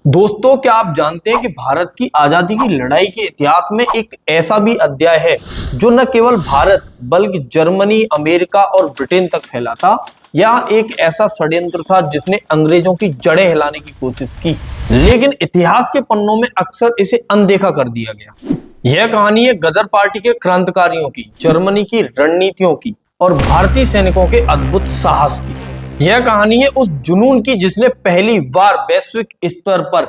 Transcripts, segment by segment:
दोस्तों, क्या आप जानते हैं कि भारत की आजादी की लड़ाई के इतिहास में एक ऐसा भी अध्याय है जो न केवल भारत बल्कि जर्मनी, अमेरिका और ब्रिटेन तक फैला था। यह एक ऐसा षड्यंत्र था जिसने अंग्रेजों की जड़ें हिलाने की कोशिश की, लेकिन इतिहास के पन्नों में अक्सर इसे अनदेखा कर दिया गया। यह कहानी है गदर पार्टी के क्रांतिकारियों की, जर्मनी की रणनीतियों की और भारतीय सैनिकों के अद्भुत साहस की। यह कहानी है उस जुनून की जिसने पहली बार वैश्विक स्तर पर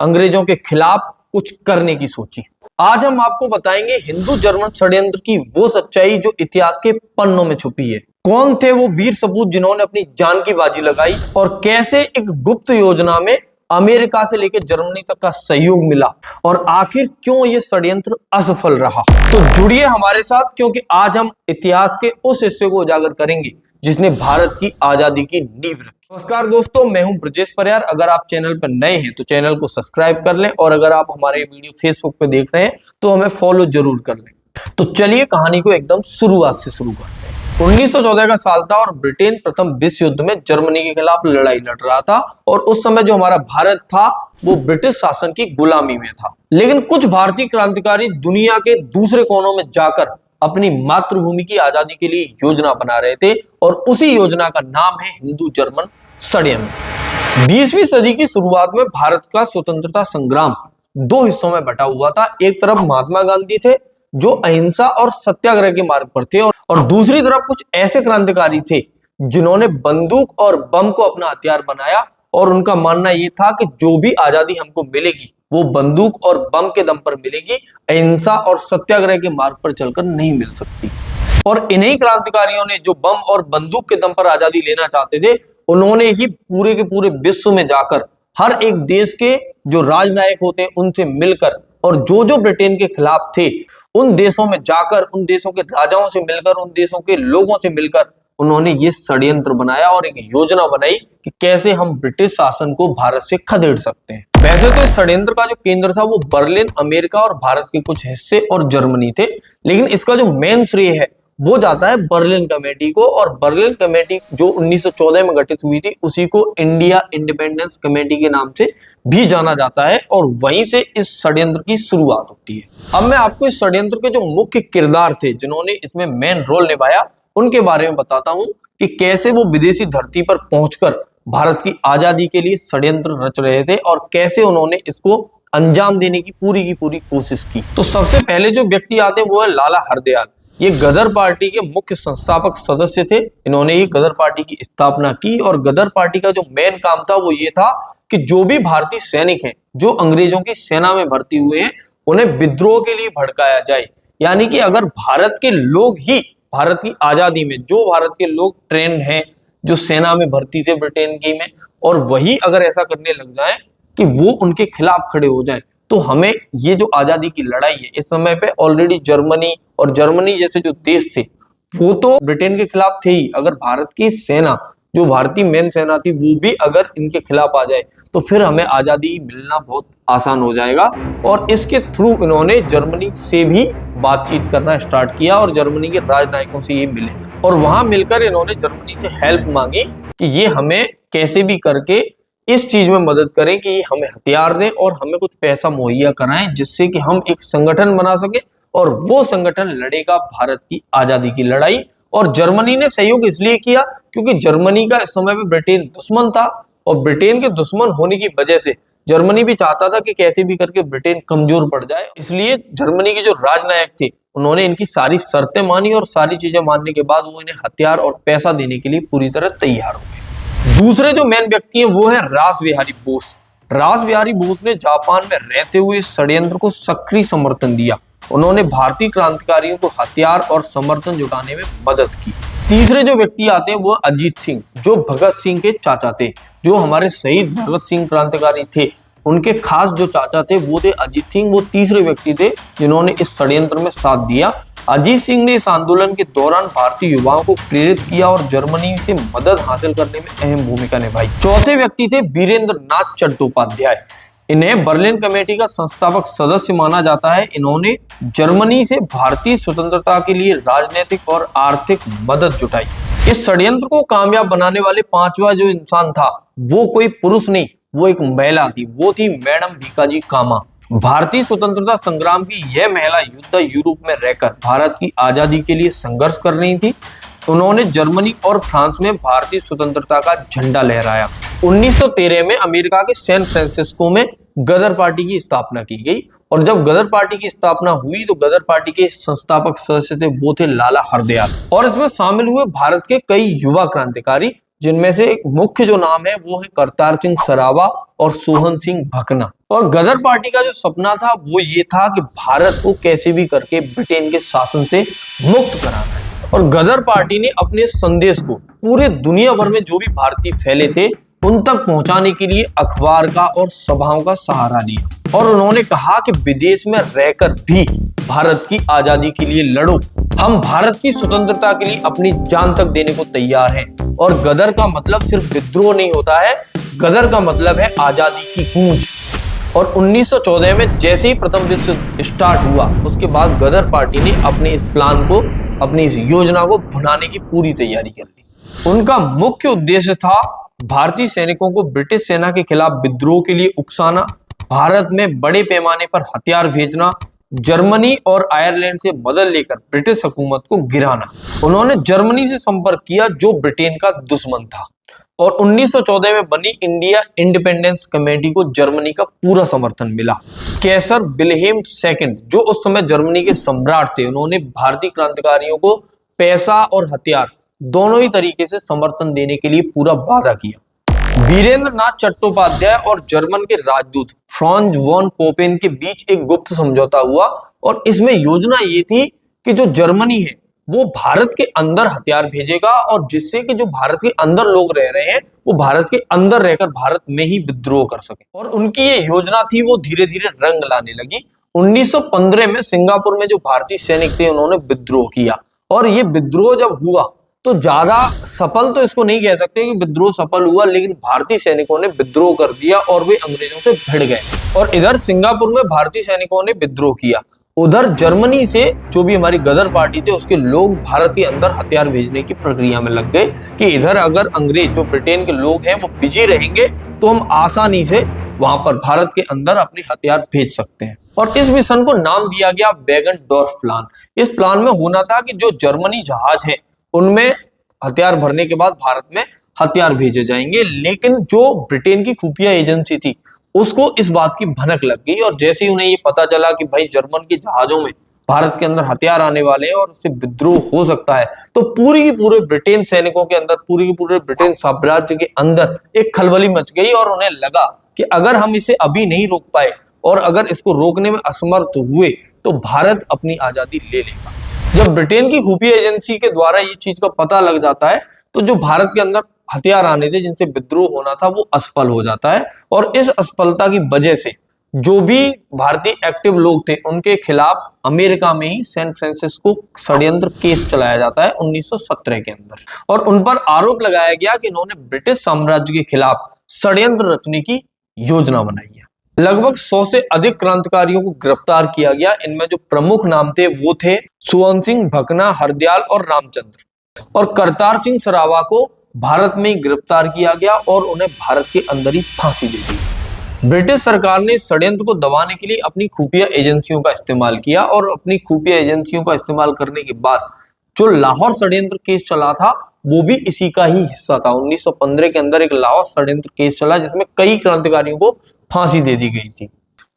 अंग्रेजों के खिलाफ कुछ करने की सोची। आज हम आपको बताएंगे हिंदू जर्मन षड्यंत्र की वो सच्चाई जो इतिहास के पन्नों में छुपी है। कौन थे वो वीर सपूत जिन्होंने अपनी जान की बाजी लगाई और कैसे एक गुप्त योजना में अमेरिका से लेकर जर्मनी तक का सहयोग मिला और आखिर क्यों ये षड्यंत्र असफल रहा। तो जुड़िए हमारे साथ, क्योंकि आज हम इतिहास के उस हिस्से को उजागर करेंगे जिसने भारत की आजादी की नींव रखी। नमस्कार दोस्तों, मैं हूं ब्रजेश परियार। अगर आप चैनल पर नए हैं तो चैनल को सब्सक्राइब कर लें और अगर आप हमारे वीडियो फेसबुक पे देख रहे हैं तो हमें फॉलो जरूर कर लें। तो चलिए कहानी को एकदम शुरुआत से शुरू करते हैं। 1914 का साल था और ब्रिटेन प्रथम विश्व युद्ध में जर्मनी के खिलाफ लड़ाई लड़ रहा था और उस समय जो हमारा भारत था वो ब्रिटिश शासन की गुलामी में था। लेकिन कुछ भारतीय क्रांतिकारी दुनिया के दूसरे कोनों में जाकर अपनी मातृभूमि की आजादी के लिए योजना बना रहे थे और उसी योजना का नाम है हिंदू जर्मन षड्यंत्र। 20वीं सदी की शुरुआत में भारत का स्वतंत्रता संग्राम दो हिस्सों में बटा हुआ था। एक तरफ महात्मा गांधी थे जो अहिंसा और सत्याग्रह के मार्ग पर थे और दूसरी तरफ कुछ ऐसे क्रांतिकारी थे जिन्होंने बंदूक और बम को अपना हथियार बनाया और उनका मानना यह था कि जो भी आजादी हमको मिलेगी वो बंदूक और बम के दम पर मिलेगी, अहिंसा और सत्याग्रह के मार्ग पर चलकर नहीं मिल सकती। और इन्हीं क्रांतिकारियों ने जो बम और बंदूक के दम पर आजादी लेना चाहते थे, उन्होंने ही पूरे के पूरे विश्व में जाकर हर एक देश के जो राजनायक होते हैं उनसे मिलकर और जो ब्रिटेन के खिलाफ थे उन देशों में जाकर, उन देशों के राजाओं से मिलकर, उन देशों के लोगों से मिलकर उन्होंने ये षड्यंत्र बनाया और एक योजना बनाई कि कैसे हम ब्रिटिश शासन को भारत से खदेड़ सकते हैं। वैसे तो इस षड्यंत्र का जो केंद्र था वो बर्लिन, अमेरिका और भारत के कुछ हिस्से और जर्मनी थे, लेकिन इसका जो मेन श्रेय है वो जाता है बर्लिन कमेटी को। और बर्लिन कमेटी जो 1914 में गठित हुई थी उसी को इंडिया इंडिपेंडेंस कमेटी के नाम से भी जाना जाता है और वहीं से इस षड्यंत्र की शुरुआत होती है। अब मैं आपको इस षड्यंत्र के जो मुख्य किरदार थे जिन्होंने इसमें मेन रोल निभाया उनके बारे में बताता हूं कि कैसे वो विदेशी धरती पर पहुंचकर भारत की आजादी के लिए षड्यंत्र रच रहे थे और कैसे उन्होंने इसको अंजाम देने की पूरी कोशिश की। तो सबसे पहले जो व्यक्ति आते हैं वो है लाला हरदयाल। ये गदर पार्टी के मुख्य संस्थापक सदस्य थे। इन्होंने ही गदर पार्टी की स्थापना की और गदर पार्टी का जो मेन काम था वो ये था कि जो भी भारतीय सैनिक हैं जो अंग्रेजों की सेना में भर्ती हुए हैं उन्हें विद्रोह के लिए भड़काया जाए। यानी कि अगर भारत के लोग ही भारत की आजादी में, जो भारत के लोग ट्रेंड हैं, जो सेना में भर्ती थे ब्रिटेन की में, और वही अगर ऐसा करने लग जाएं कि वो उनके खिलाफ खड़े हो जाएं, तो हमें ये जो आजादी की लड़ाई है इस समय पे ऑलरेडी जर्मनी जैसे जो देश थे वो तो ब्रिटेन के खिलाफ थे ही। अगर भारत की सेना, जो भारतीय मेन सेना थी, वो भी अगर इनके खिलाफ आ जाए तो फिर हमें आजादी मिलना बहुत आसान हो जाएगा। और इसके थ्रू इन्होंने जर्मनी से भी बातचीत करना स्टार्ट किया और जर्मनी के राजनायकों से ये मिले और वहां मिलकर इन्होंने जर्मनी से हेल्प मांगी कि ये हमें कैसे भी करके इस चीज में मदद करें कि ये हमें हथियार दें और हमें कुछ पैसा मुहैया कराएं जिससे कि हम एक संगठन बना सके और वो संगठन लड़ेगा भारत की आजादी की लड़ाई। और जर्मनी ने सहयोग इसलिए किया क्योंकि जर्मनी का इस समय पे ब्रिटेन दुश्मन था और ब्रिटेन के दुश्मन होने की वजह से जर्मनी भी चाहता था कि कैसे भी करके ब्रिटेन कमजोर पड़ जाए। इसलिए जर्मनी के जो राजनायक थे उन्होंने इनकी सारी शर्तें मानी और सारी चीजें मानने के बाद वो इन्हें हथियार और पैसा देने के लिए पूरी तरह तैयार हो गए। दूसरे जो मेन व्यक्ति हैं वो है रासबिहारी बोस। रासबिहारी बोस ने जापान में रहते हुए इस षड्यंत्र को सक्रिय समर्थन दिया। उन्होंने भारतीय क्रांतिकारियों को हथियार और समर्थन जुटाने में मदद की। तीसरे जो व्यक्ति आते हैं वो अजीत सिंह, जो भगत सिंह के चाचा थे, जो हमारे शहीद भगत सिंह क्रांतिकारी थे उनके खास जो चाचा थे वो थे अजीत सिंह। वो तीसरे व्यक्ति थे जिन्होंने इस षड्यंत्र में साथ दिया। अजीत सिंह ने इस आंदोलन के दौरान भारतीय युवाओं को प्रेरित किया और जर्मनी से मदद हासिल करने में अहम भूमिका निभाई। चौथे व्यक्ति थे वीरेंद्र नाथ चट्टोपाध्याय। इन्हें बर्लिन कमेटी का संस्थापक सदस्य माना जाता है। इन्होंने जर्मनी से भारतीय स्वतंत्रता के लिए राजनीतिक और आर्थिक मदद जुटाई। इस षड्यंत्र को कामयाब बनाने वाले पांचवा जो इंसान था वो कोई पुरुष नहीं वो एक महिला थी, वो थी मैडम भीकाजी कामा। भारतीय स्वतंत्रता संग्राम की यह महिला युद्ध यूरोप में रहकर भारत की आजादी के लिए संघर्ष कर रही थी। उन्होंने जर्मनी और फ्रांस में भारतीय स्वतंत्रता का झंडा लहराया। 1913 में अमेरिका के सैन फ्रांसिस्को में गदर पार्टी की स्थापना की गई और जब गदर पार्टी की स्थापना हुई तो गदर पार्टी के संस्थापक सदस्य थे वो थे लाला हरदयाल और इसमें शामिल हुए भारत के कई युवा क्रांतिकारी, जिनमें से एक मुख्य जो नाम है वो है करतार सिंह सरावा और सोहन सिंह भकना। और गदर पार्टी का जो सपना था वो ये था कि भारत को कैसे भी करके ब्रिटेन के शासन से मुक्त कराना है और गदर पार्टी ने अपने संदेश को पूरे दुनिया भर में जो भी भारतीय फैले थे उन तक पहुंचाने के लिए अखबार का और सभाओं का सहारा लिया और उन्होंने कहा कि विदेश में रहकर भी भारत की आजादी के लिए लड़ो, हम भारत की स्वतंत्रता के लिए अपनी जान तक देने को तैयार हैं। और गदर का मतलब सिर्फ विद्रोह नहीं होता है, गदर का मतलब है आजादी की गूंज। और 1914 में जैसे ही प्रथम विश्व युद्ध स्टार्ट हुआ उसके बाद गदर पार्टी ने अपने इस प्लान को, अपनी इस योजना को भुनाने की पूरी तैयारी कर ली। उनका मुख्य उद्देश्य था भारतीय सैनिकों को ब्रिटिश सेना के खिलाफ विद्रोह के लिए उकसाना, भारत में बड़े पैमाने पर हथियार भेजना, जर्मनी और आयरलैंड से मदद लेकर ब्रिटिश हुकूमत को गिराना। उन्होंने जर्मनी से संपर्क किया जो ब्रिटेन का दुश्मन था और 1914 में बनी इंडिया इंडिपेंडेंस कमेटी को जर्मनी का पूरा समर्थन मिला। कैसर विल्हेम II जो उस समय जर्मनी के सम्राट थे, उन्होंने भारतीय क्रांतिकारियों को पैसा और हथियार दोनों ही तरीके से समर्थन देने के लिए पूरा वादा किया। वीरेंद्र नाथ चट्टोपाध्याय और जर्मन के राजदूत फ्रांज वॉन पोपेन के बीच एक गुप्त समझौता हुआ और इसमें योजना ये थी कि जो जर्मनी है वो भारत के अंदर हथियार भेजेगा और जिससे कि जो भारत के अंदर लोग रह रहे हैं वो भारत के अंदर रहकर भारत में ही विद्रोह कर सके। और उनकी ये योजना थी वो धीरे धीरे रंग लाने लगी। 1915 में सिंगापुर में जो भारतीय सैनिक थे उन्होंने विद्रोह किया और ये विद्रोह जब हुआ तो ज्यादा सफल तो इसको नहीं कह सकते कि विद्रोह सफल हुआ, लेकिन भारतीय सैनिकों ने विद्रोह कर दिया और वे अंग्रेजों से भिड़ गए। और इधर सिंगापुर में भारतीय सैनिकों ने विद्रोह किया, उधर जर्मनी से जो भी हमारी गदर पार्टी थे उसके लोग भारत के अंदर हथियार भेजने की प्रक्रिया में लग गए कि इधर अगर अंग्रेज जो ब्रिटेन के लोग हैं वो बिजी रहेंगे तो हम आसानी से वहां पर भारत के अंदर अपने हथियार भेज सकते हैं। और इस मिशन को नाम दिया गया वैगनडोर्फ प्लान। इस प्लान में होना था कि जो जर्मनी जहाज है उनमें हथियार भरने के बाद भारत में हथियार भेजे जाएंगे, लेकिन जो ब्रिटेन की खुफिया एजेंसी थी उसको इस बात की भनक लग गई और जैसे ही उन्हें ये पता चला कि भाई जर्मन के जहाजों में भारत के अंदर हथियार आने वाले हैं और उससे विद्रोह हो सकता है, तो पूरी की पूरे ब्रिटेन सैनिकों के अंदर, पूरी की पूरे ब्रिटेन साम्राज्य के अंदर एक खलबली मच गई और उन्हें लगा कि अगर हम इसे अभी नहीं रोक पाए और अगर इसको रोकने में असमर्थ हुए तो भारत अपनी आजादी ले लेगा। जब ब्रिटेन की खुफिया एजेंसी के द्वारा ये चीज का पता लग जाता है तो जो भारत के अंदर हथियार आने थे जिनसे विद्रोह होना था वो असफल हो जाता है और इस असफलता की वजह से जो भी भारतीय एक्टिव लोग थे उनके खिलाफ अमेरिका में ही सैन फ्रांसिस्को षड्यंत्र केस चलाया जाता है 1917 के अंदर और उन पर आरोप लगाया गया कि इन्होंने ब्रिटिश साम्राज्य के खिलाफ षड्यंत्र रचने की योजना बनाई है। लगभग 100 से अधिक क्रांतिकारियों को गिरफ्तार किया गया। इनमें जो प्रमुख नाम थे वो थे सोहन सिंह भकना, हरदयाल और रामचंद्र। और करतार सिंह सरावा को भारत में ही गिरफ्तार किया गया और उन्हें भारत के अंदर ही फांसी दे दी। ब्रिटिश सरकार ने षड्यंत्र को दबाने के लिए अपनी खुफिया एजेंसियों का इस्तेमाल किया और अपनी खुफिया एजेंसियों का इस्तेमाल करने के बाद जो लाहौर षड्यंत्र केस चला था वो भी इसी का ही हिस्सा था। 1915 के अंदर एक लाहौर षड्यंत्र केस चला जिसमें कई क्रांतिकारियों को फांसी दे दी गई थी।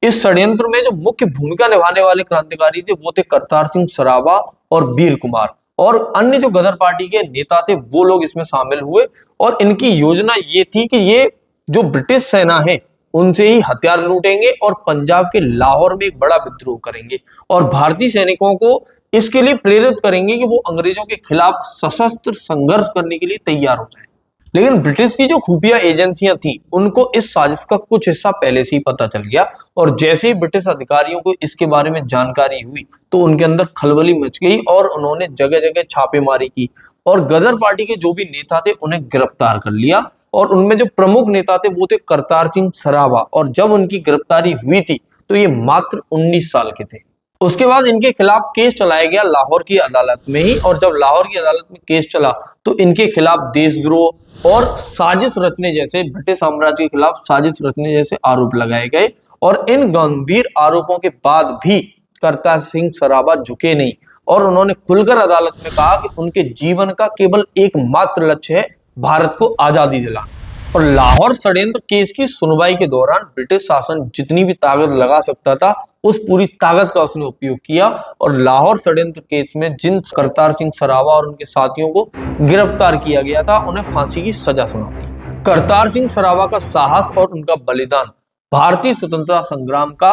इस षड्यंत्र में जो मुख्य भूमिका निभाने वाले क्रांतिकारी थे वो थे करतार सिंह सरावा और वीर कुमार और अन्य जो गदर पार्टी के नेता थे वो लोग इसमें शामिल हुए और इनकी योजना ये थी कि ये जो ब्रिटिश सेना है उनसे ही हथियार लूटेंगे और पंजाब के लाहौर में एक बड़ा विद्रोह करेंगे और भारतीय सैनिकों को इसके लिए प्रेरित करेंगे कि वो अंग्रेजों के खिलाफ सशस्त्र संघर्ष करने के लिए तैयार हो जाए। लेकिन ब्रिटिश की जो खुफिया एजेंसियां थी उनको इस साजिश का कुछ हिस्सा पहले से ही पता चल गया और जैसे ही ब्रिटिश अधिकारियों को इसके बारे में जानकारी हुई तो उनके अंदर खलबली मच गई और उन्होंने जगह जगह छापेमारी की और गदर पार्टी के जो भी नेता थे उन्हें गिरफ्तार कर लिया और उनमें जो प्रमुख नेता थे वो थे करतार सिंह सरावा और जब उनकी गिरफ्तारी हुई थी तो ये मात्र 19 साल के थे। उसके बाद इनके खिलाफ केस चलाया गया लाहौर की अदालत में ही, और जब लाहौर की अदालत में केस चला तो इनके खिलाफ देशद्रोह और साजिश रचने जैसे, ब्रिटिश साम्राज्य के खिलाफ साजिश रचने जैसे आरोप लगाए गए। और इन गंभीर आरोपों के बाद भी करतार सिंह सराभा झुके नहीं और उन्होंने खुलकर अदालत में कहा कि उनके जीवन का केवल एकमात्र लक्ष्य है भारत को आजादी दिलाना। और लाहौर षड्यंत्र केस की सुनवाई के दौरान ब्रिटिश शासन जितनी भी ताकत लगा सकता था उस पूरी ताकत का उसने उपयोग किया, और लाहौर षड्यंत्र केस में जिन करतार सिंह सराभा और उनके साथियों को गिरफ्तार किया गया था उन्हें फांसी की सजा सुना दी। करतार सिंह सराभा का साहस और उनका बलिदान भारतीय स्वतंत्रता संग्राम का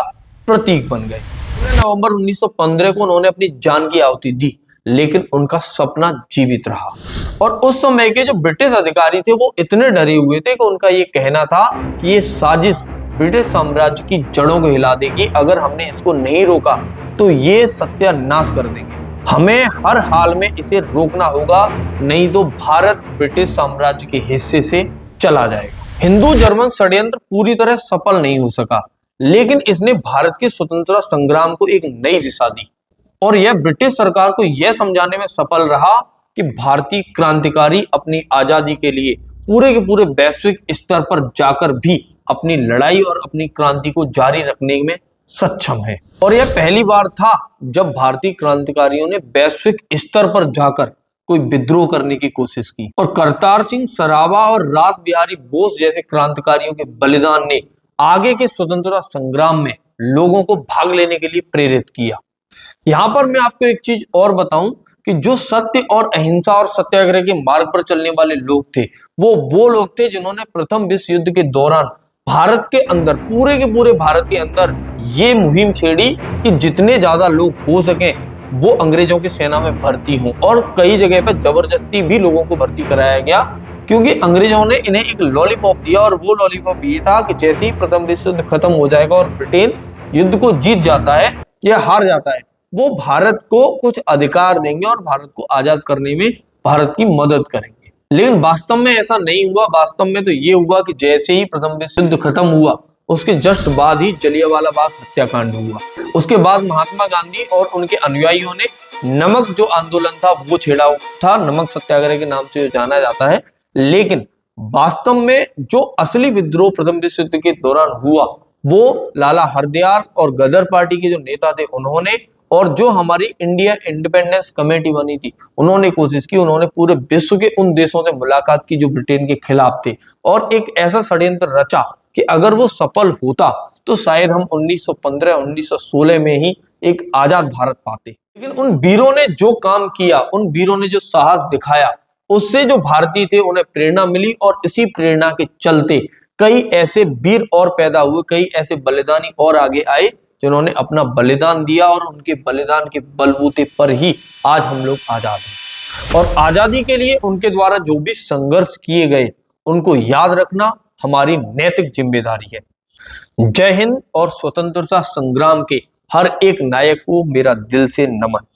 प्रतीक बन गए। नवंबर 1915 को उन्होंने अपनी जान की आहुति दी, लेकिन उनका सपना जीवित रहा। और उस समय के जो ब्रिटिश अधिकारी थे वो इतने डरे हुए थे कि उनका ये कहना था कि ये साजिश ब्रिटिश साम्राज्य की जड़ों को हिला देगी, अगर हमने इसको नहीं रोका तो ये सत्यानाश कर देंगे, हमें हर हाल में इसे रोकना होगा, नहीं तो भारत ब्रिटिश साम्राज्य के हिस्से से चला जाएगा। हिंदू जर्मन षड्यंत्र पूरी तरह सफल नहीं हो सका, लेकिन इसने भारत के स्वतंत्रता संग्राम को एक नई दिशा दी, और यह ब्रिटिश सरकार को यह समझाने में सफल रहा कि भारतीय क्रांतिकारी अपनी आजादी के लिए पूरे के पूरे वैश्विक स्तर पर जाकर भी अपनी लड़ाई और अपनी क्रांति को जारी रखने में सक्षम है। और यह पहली बार था जब भारतीय क्रांतिकारियों ने वैश्विक स्तर पर जाकर कोई विद्रोह करने की कोशिश की। और करतार सिंह सराभा और रास बिहारी बोस जैसे क्रांतिकारियों के बलिदान ने आगे के स्वतंत्रता संग्राम में लोगों को भाग लेने के लिए प्रेरित किया। यहां पर मैं आपको एक चीज और बताऊं कि जो सत्य और अहिंसा और सत्याग्रह के मार्ग पर चलने वाले लोग थे वो लोग थे जिन्होंने प्रथम विश्व युद्ध के दौरान भारत के अंदर, पूरे के पूरे भारत के अंदर ये मुहिम छेड़ी कि जितने ज्यादा लोग हो सके वो अंग्रेजों की सेना में भर्ती हों, और कई जगह पर जबरदस्ती भी लोगों को भर्ती कराया गया, क्योंकि अंग्रेजों ने इन्हें एक लॉलीपॉप दिया, और वो लॉलीपॉप ये था कि जैसे ही प्रथम विश्व युद्ध खत्म हो जाएगा और ब्रिटेन युद्ध को जीत जाता है या हार जाता है, वो भारत को कुछ अधिकार देंगे और भारत को आजाद करने में भारत की मदद करेंगे। लेकिन वास्तव में ऐसा नहीं हुआ। वास्तव में तो ये हुआ कि जैसे ही प्रथम विश्व युद्ध खत्म हुआ उसके जस्ट बाद ही जलियांवाला बाग हत्याकांड हुआ। उसके बाद महात्मा गांधी और उनके अनुयायियों ने नमक जो आंदोलन था वो छेड़ा था, नमक सत्याग्रह के नाम से जाना जाता है। लेकिन वास्तव में जो असली विद्रोह प्रथम विश्व युद्ध के दौरान हुआ वो लाला हरदयाल और गदर पार्टी के जो नेता थे उन्होंने, और जो हमारी इंडिया इंडिपेंडेंस कमेटी बनी थी उन्होंने कोशिश की, उन्होंने पूरे विश्व के उन देशों से मुलाकात की जो ब्रिटेन के खिलाफ थे, और एक ऐसा षड्यंत्र रचा कि अगर वो सफल होता तो शायद हम 1915-1916 में ही एक आजाद भारत पाते। लेकिन उन वीरों ने जो काम किया, उन वीरों ने जो साहस दिखाया, उससे जो भारतीय थे उन्हें प्रेरणा मिली, और इसी प्रेरणा के चलते कई ऐसे वीर और पैदा हुए, कई ऐसे बलिदानी और आगे आए जिन्होंने अपना बलिदान दिया, और उनके बलिदान के बलबूते पर ही आज हम लोग आजाद हैं। और आजादी के लिए उनके द्वारा जो भी संघर्ष किए गए उनको याद रखना हमारी नैतिक जिम्मेदारी है। जय हिंद, और स्वतंत्रता संग्राम के हर एक नायक को मेरा दिल से नमन।